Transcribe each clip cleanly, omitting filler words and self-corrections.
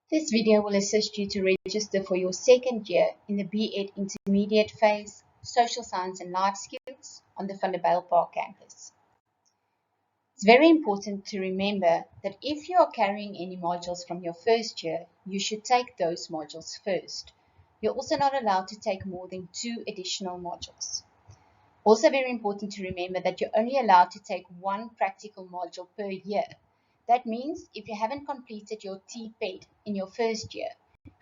This video will assist you to register for your second year in the BEd Intermediate phase, Social Science and Life Skills on the Vanderbijlpark campus. It's very important to remember that if you are carrying any modules from your first year, you should take those modules first. You're also not allowed to take more than 2 additional modules. Also very important to remember that you're only allowed to take 1 practical module per year. That means if you haven't completed your TPEd in your first year,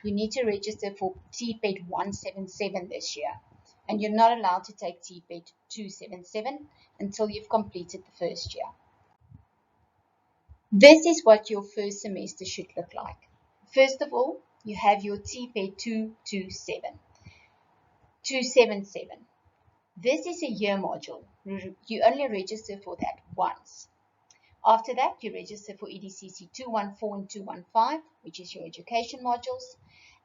you need to register for TPEd 177 this year. And you're not allowed to take TPEd 277 until you've completed the first year. This is what your first semester should look like. First of all, you have your TPEd 277. This is a year module. You only register for that once. After that, you register for EDCC 214 and 215, which is your education modules,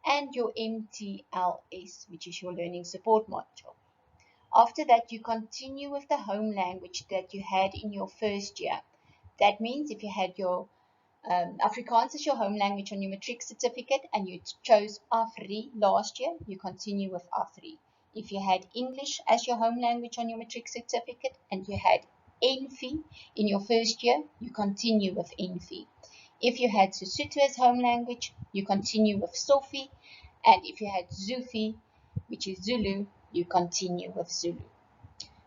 and your MTLS, which is your learning support module. After that, you continue with the home language that you had in your first year. That means if you had your Afrikaans as your home language on your matric certificate and you chose A3 last year, you continue with A3. If you had English as your home language on your matric certificate and you had NV in your first year, you continue with NV. If you had Sesotho as home language, you continue with Sofi. And if you had Zufi, which is Zulu, you continue with Zulu.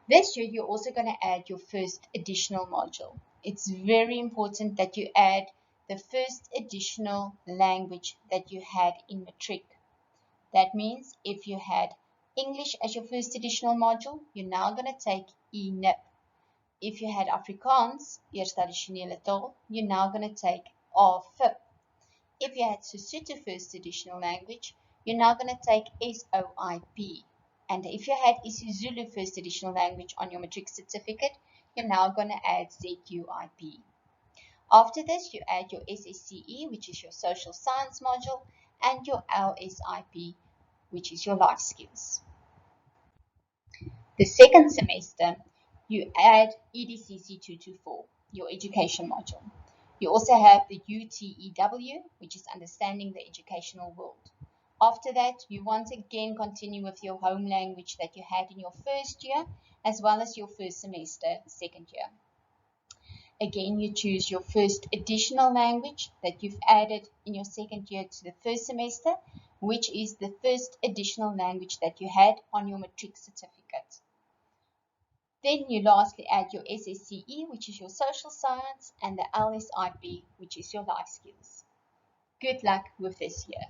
This year, you're also going to add your first additional module. It's very important that you add the first additional language that you had in matric. That means if you had English as your first additional module, you're now going to take ENIP. If you had Afrikaans, Eerste Addisionele Taal, you're now going to take AFIP. If you had Sesotho first additional language, you're now going to take SOIP. And if you had isiZulu first additional language on your matric certificate, you're now going to add ZUIP. After this, you add your SSCE, which is your social science module, and your LSIP, which is your life skills. The second semester, you add EDCC 224, your education module. You also have the UTEW, which is understanding the educational world. After that, you once again continue with your home language that you had in your first year, as well as your first semester, second year. Again, you choose your first additional language that you've added in your second year to the first semester, which is the first additional language that you had on your matric certificate. Then you lastly add your SSCE, which is your social science, and the LSIP, which is your life skills. Good luck with this year.